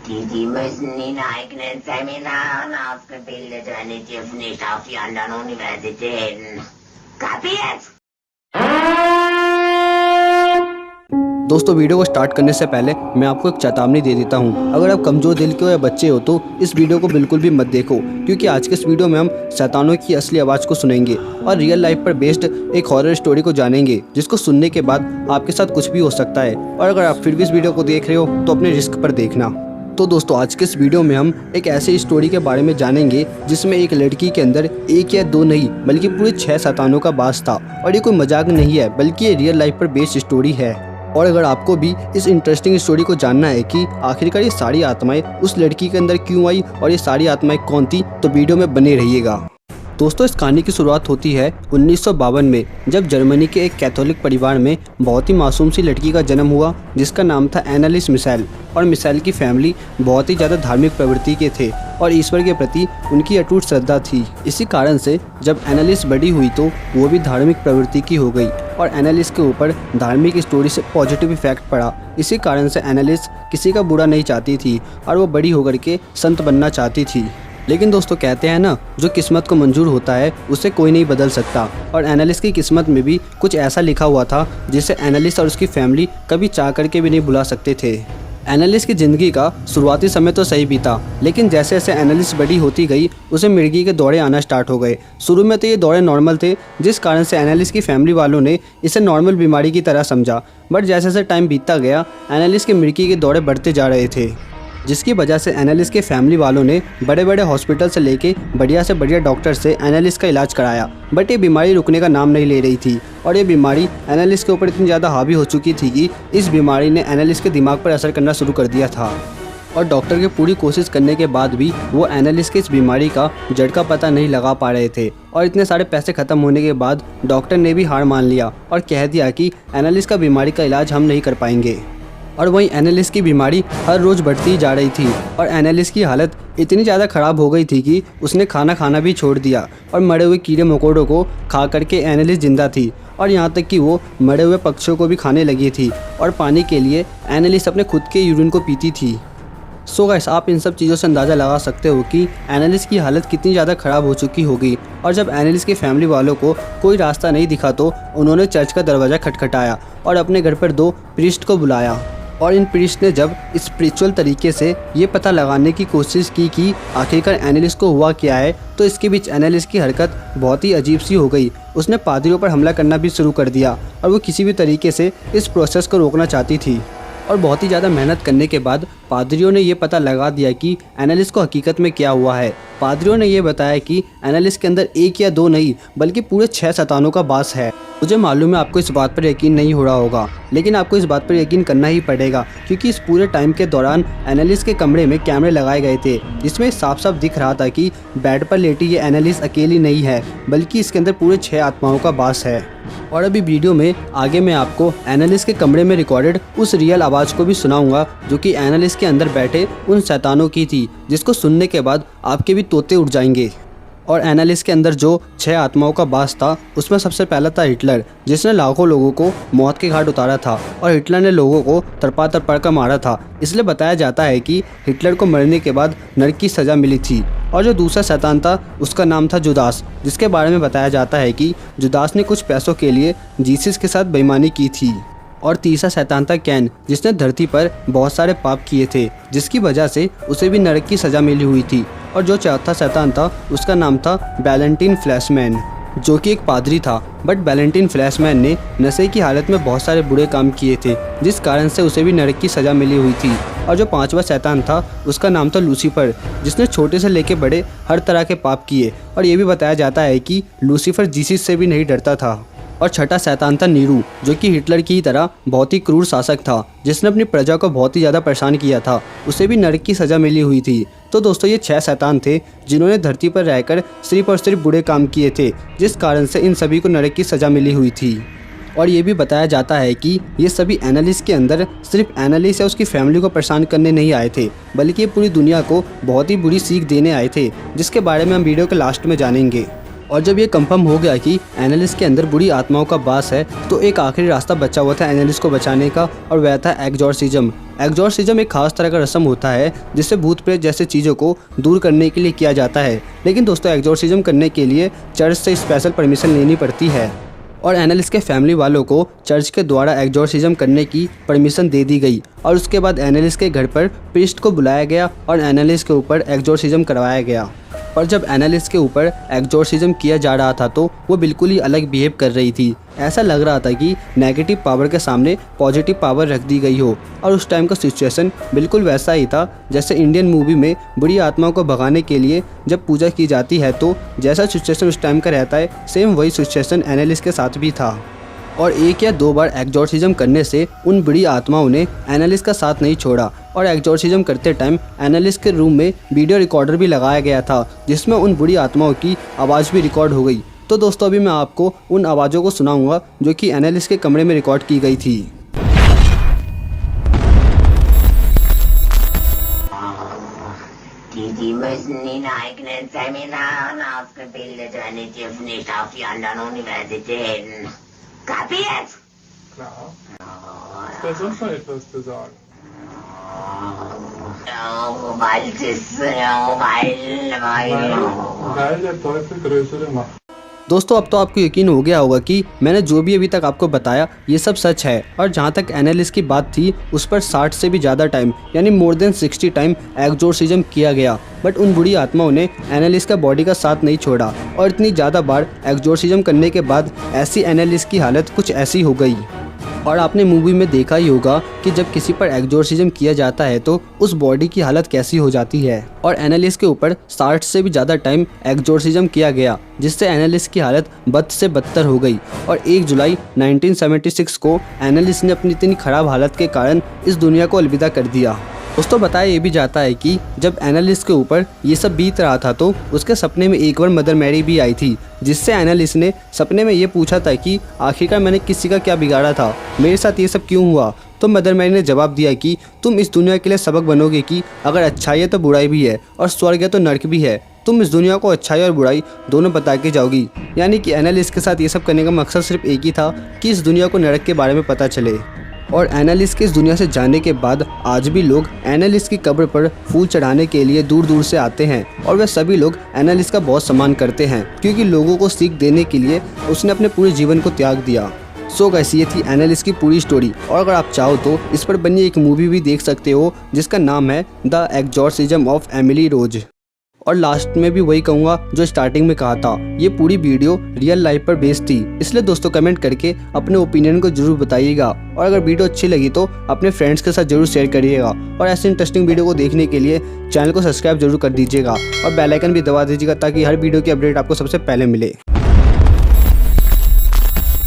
Die müssen ihn eigenen Seminaren ausgebildet werden, die dürfen nicht auf die anderen Universitäten. Kapiert? दोस्तों video को start करने से पहले मैं आपको एक चेतावनी दे देता हूं। अगर आप कमज़ोर दिल के हो या बच्चे हो तो इस वीडियो को बिल्कुल भी मत देखो, क्योंकि आज के इस वीडियो में हम शैतानों की असली आवाज़ को सुनेंगे और रियल लाइफ पर बेस्ड एक हॉरर स्टोरी को जानेंगे, जिसको सुनने के बाद आपके साथ कुछ भी हो सकता है। और अगर आप फिर भी इस वीडियो को देख रहे हो तो अपने रिस्क पर देखना। तो दोस्तों आज के इस वीडियो में हम एक ऐसे स्टोरी के बारे में जानेंगे जिसमें एक लड़की के अंदर एक या दो नहीं बल्कि पूरे 6 शैतानों का वास था। और ये कोई मजाक नहीं है, बल्कि ये रियल लाइफ पर बेस्ड स्टोरी है। और अगर आपको भी इस इंटरेस्टिंग स्टोरी को जानना है कि आखिरकार ये सारी आत्माएं उस लड़की के अंदर क्यों आई और ये सारी आत्माएं कौन थी, तो वीडियो में बने रहिएगा। दोस्तों इस कहानी की शुरुआत होती है 1952 में, जब जर्मनी के एक कैथोलिक परिवार में बहुत ही मासूम सी लड़की का जन्म हुआ जिसका नाम था एनालिस मिशेल। और मिशेल की फैमिली बहुत ही ज़्यादा धार्मिक प्रवृत्ति के थे और ईश्वर के प्रति उनकी अटूट श्रद्धा थी। इसी कारण से जब एनालिस बड़ी हुई तो वो भी धार्मिक प्रवृत्ति की हो गई और एनालिस के ऊपर धार्मिक स्टोरी से पॉजिटिव इफेक्ट पड़ा। इसी कारण से एनालिस किसी का बुरा नहीं चाहती थी और वो बड़ी होकर के संत बनना चाहती थी। लेकिन दोस्तों कहते हैं ना, जो किस्मत को मंजूर होता है उसे कोई नहीं बदल सकता। और एनालिस की किस्मत में भी कुछ ऐसा लिखा हुआ था जिसे एनालिस और उसकी फैमिली कभी चाह करके भी नहीं भुला सकते थे। एनालिस की ज़िंदगी का शुरुआती समय तो सही बीता, लेकिन जैसे जैसे एनालिस बड़ी होती गई उसे मिर्गी के दौरे आना स्टार्ट हो गए। शुरू में तो ये दौरे नॉर्मल थे, जिस कारण से एनालिस की फैमिली वालों ने इसे नॉर्मल बीमारी की तरह समझा। बट जैसे जैसे टाइम बीतता गया एनालिस के मिर्गी के दौरे बढ़ते जा रहे थे, जिसकी वजह से एनालिस के फैमिली वालों ने बड़े बड़े हॉस्पिटल से लेके बढ़िया से बढ़िया डॉक्टर से एनालिस का इलाज कराया। बट ये बीमारी रुकने का नाम नहीं ले रही थी और ये बीमारी एनालिस के ऊपर इतनी ज़्यादा हावी हो चुकी थी कि इस बीमारी ने एनालिस के दिमाग पर असर करना शुरू कर दिया था। और डॉक्टर के पूरी कोशिश करने के बाद भी वो एनालिस के इस बीमारी का जड़ का पता नहीं लगा पा रहे थे। और इतने सारे पैसे ख़त्म होने के बाद डॉक्टर ने भी हार मान लिया और कह दिया कि एनालिस का बीमारी का इलाज हम नहीं कर पाएंगे। और वहीं एनालिस की बीमारी हर रोज़ बढ़ती जा रही थी और एनालिस की हालत इतनी ज़्यादा ख़राब हो गई थी कि उसने खाना खाना भी छोड़ दिया और मरे हुए कीड़े मकोड़ों को खा करके एनालिस जिंदा थी। और यहाँ तक कि वो मरे हुए पक्षियों को भी खाने लगी थी और पानी के लिए एनालिस अपने खुद के यूरिन को पीती थी। सो गाइस आप इन सब चीज़ों से अंदाज़ा लगा सकते हो कि एनालिस की हालत कितनी ज़्यादा ख़राब हो चुकी होगी। और जब एनालिस की फैमिली वालों को कोई रास्ता नहीं दिखा तो उन्होंने चर्च का दरवाज़ा खटखटाया और अपने घर पर 2 प्रीस्ट को बुलाया। और इन प्रीस्ट ने जब स्पिरिचुअल तरीके से ये पता लगाने की कोशिश की कि आखिरकार एनालिस को हुआ क्या है, तो इसके बीच एनालिस की हरकत बहुत ही अजीब सी हो गई। उसने पादरियों पर हमला करना भी शुरू कर दिया और वो किसी भी तरीके से इस प्रोसेस को रोकना चाहती थी। और बहुत ही ज़्यादा मेहनत करने के बाद पादरियों ने ये पता लगा दिया कि एनालिस को हकीकत में क्या हुआ है। पादरियों ने ये बताया कि एनालिस के अंदर 1 या 2 नहीं बल्कि पूरे 6 शैतानों का वास है। मुझे मालूम है आपको इस बात पर यकीन नहीं हो रहा होगा, लेकिन आपको इस बात पर यकीन करना ही पड़ेगा, क्योंकि इस पूरे टाइम के दौरान एनालिस के कमरे में कैमरे लगाए गए थे जिसमें साफ साफ दिख रहा था कि बेड पर लेटी ये एनालिस अकेली नहीं है, बल्कि इसके अंदर पूरे 6 आत्माओं का वास है। और अभी वीडियो में आगे मैं आपको एनालिस के कमरे में रिकॉर्डेड उस रियल आवाज़ को भी सुनाऊंगा जो कि एनालिस के अंदर बैठे उन शैतानों की थी, जिसको सुनने के बाद आपके भी तोते उड़ जाएंगे। और एनालिस के अंदर जो 6 आत्माओं का वास था उसमें सबसे पहला था हिटलर, जिसने लाखों लोगों को मौत के घाट उतारा था और हिटलर ने लोगों को तरपा तरपा कर मारा था। इसलिए बताया जाता है कि हिटलर को मरने के बाद नरक की सज़ा मिली थी। और जो दूसरा शैतान था उसका नाम था जुदास, जिसके बारे में बताया जाता है कि जुदास ने कुछ पैसों के लिए जीसस के साथ बेईमानी की थी। और तीसरा शैतान था कैन, जिसने धरती पर बहुत सारे पाप किए थे, जिसकी वजह से उसे भी नरक की सज़ा मिली हुई थी। और जो चौथा शैतान था उसका नाम था वैलेंटाइन फ्लैशमैन, जो कि एक पादरी था। बट वैलेंटाइन फ्लैशमैन ने नशे की हालत में बहुत सारे बुरे काम किए थे, जिस कारण से उसे भी नरक की सज़ा मिली हुई थी। और जो 5वां शैतान था उसका नाम था लूसीफर, जिसने छोटे से लेके बड़े हर तरह के पाप किए। और ये भी बताया जाता है कि लूसीफर जीसस से भी नहीं डरता था। और छठा शैतान था नीरू, जो कि हिटलर की तरह बहुत ही क्रूर शासक था, जिसने अपनी प्रजा को बहुत ही ज़्यादा परेशान किया था। उसे भी नरक की सज़ा मिली हुई थी। तो दोस्तों ये 6 शैतान थे जिन्होंने धरती पर रहकर सिर्फ और सिर्फ बुरे काम किए थे, जिस कारण से इन सभी को नरक की सज़ा मिली हुई थी। और ये भी बताया जाता है कि ये सभी एनालिस के अंदर सिर्फ एनालिस या उसकी फैमिली को परेशान करने नहीं आए थे, बल्कि ये पूरी दुनिया को बहुत ही बुरी सीख देने आए थे, जिसके बारे में हम वीडियो के लास्ट में जानेंगे। और जब ये कंफर्म हो गया कि एनालिस के अंदर बुरी आत्माओं का वास है, तो एक आखिरी रास्ता बचा हुआ था एनालिस को बचाने का, और वह था एग्जॉर्सिज्म। एग्जॉर्सिज्म एक खास तरह का रस्म होता है जिससे भूत प्रेत जैसे चीज़ों को दूर करने के लिए किया जाता है। लेकिन दोस्तों एग्जॉर्सिज्म करने के लिए चर्च से स्पेशल परमिशन लेनी पड़ती है और एनालिस के फैमिली वालों को चर्च के द्वारा एग्जॉर्सिज्म करने की परमिशन दे दी गई और उसके बाद एनालिस के घर पर प्रीस्ट को बुलाया गया और एनालिस के ऊपर एग्जॉर्सिज्म करवाया गया। और जब एनालिस के ऊपर एग्जॉर्सिज्म किया जा रहा था तो वो बिल्कुल ही अलग बिहेव कर रही थी। ऐसा लग रहा था कि नेगेटिव पावर के सामने पॉजिटिव पावर रख दी गई हो और उस टाइम का सिचुएशन बिल्कुल वैसा ही था जैसे इंडियन मूवी में बुरी आत्माओं को भगाने के लिए जब पूजा की जाती है तो जैसा सिचुएशन उस टाइम का रहता है सेम वही सिचुएशन एनालिस के साथ भी था। और 1 या 2 बार एग्जॉर्सिज्म करने से उन बुरी आत्माओं ने एनालिस का साथ नहीं छोड़ा और एग्जॉर्सिज्म करते टाइम एनालिस के रूम में वीडियो रिकॉर्डर भी लगाया गया था जिसमें उन बुरी आत्माओं की आवाज़ भी रिकॉर्ड हो गई। तो दोस्तों अभी मैं आपको उन आवाज़ों को सुनाऊंगा जो कि एनालिस के कमरे में रिकॉर्ड की गई थी। Die müssen hineignen Seminaren ausgebildet werden, die dürfen nicht auf die anderen Universitäten. Kapiert? Klar. Ist da sonst noch etwas zu sagen? Weil der Teufel größere Macht. दोस्तों अब तो आपको यकीन हो गया होगा कि मैंने जो भी अभी तक आपको बताया ये सब सच है। और जहाँ तक एनालिस की बात थी उस पर 60 से भी ज़्यादा टाइम यानी मोर देन 60 टाइम एग्जॉर्सिज्म किया गया बट उन बुरी आत्माओं ने एनालिस का बॉडी का साथ नहीं छोड़ा और इतनी ज़्यादा बार एग्जॉर्सिज्म करने के बाद ऐसी एनालिस की हालत कुछ ऐसी हो गई। और आपने मूवी में देखा ही होगा कि जब किसी पर एग्जॉर्सिज्म किया जाता है तो उस बॉडी की हालत कैसी हो जाती है। और एनालिस के ऊपर 60 से भी ज़्यादा टाइम एग्जॉर्सिज्म किया गया जिससे एनालिस की हालत बद से बदतर हो गई। और 1 जुलाई 1976 को एनालिस ने अपनी इतनी ख़राब हालत के कारण इस दुनिया को अलविदा कर दिया। दोस्तों बताया ये भी जाता है कि जब एनालिस के ऊपर ये सब बीत रहा था तो उसके सपने में एक बार मदर मैरी भी आई थी जिससे एनालिस ने सपने में ये पूछा था कि आखिरकार मैंने किसी का क्या बिगाड़ा था, मेरे साथ ये सब क्यों हुआ। तो मदर मैरी ने जवाब दिया कि तुम इस दुनिया के लिए सबक बनोगे कि अगर अच्छाई है तो बुराई भी है और स्वर्ग है तो नर्क भी है। तुम इस दुनिया को अच्छाई और बुराई दोनों बता के जाओगी। यानी कि एनालिस के साथ ये सब करने का मकसद सिर्फ एक ही था कि इस दुनिया को नरक के बारे में पता चले। और एनालिस के इस दुनिया से जाने के बाद आज भी लोग एनालिस की कब्र पर फूल चढ़ाने के लिए दूर दूर से आते हैं और वे सभी लोग एनालिस का बहुत सम्मान करते हैं क्योंकि लोगों को सीख देने के लिए उसने अपने पूरे जीवन को त्याग दिया। सो गाइस ये थी एनालिस की पूरी स्टोरी और अगर आप चाहो तो इस पर बनी एक मूवी भी देख सकते हो जिसका नाम है the exorcism of Emily Rose. और लास्ट में भी वही कहूँगा जो स्टार्टिंग में कहा था, ये पूरी वीडियो रियल लाइफ पर बेस्ड थी। इसलिए दोस्तों कमेंट करके अपने ओपिनियन को जरूर बताइएगा और अगर वीडियो अच्छी लगी तो अपने फ्रेंड्स के साथ जरूर शेयर करिएगा और ऐसे इंटरेस्टिंग वीडियो को देखने के लिए चैनल को सब्सक्राइब जरूर कर दीजिएगा और बेल आइकन भी दबा दीजिएगा ताकि हर वीडियो की अपडेट आपको सबसे पहले मिले।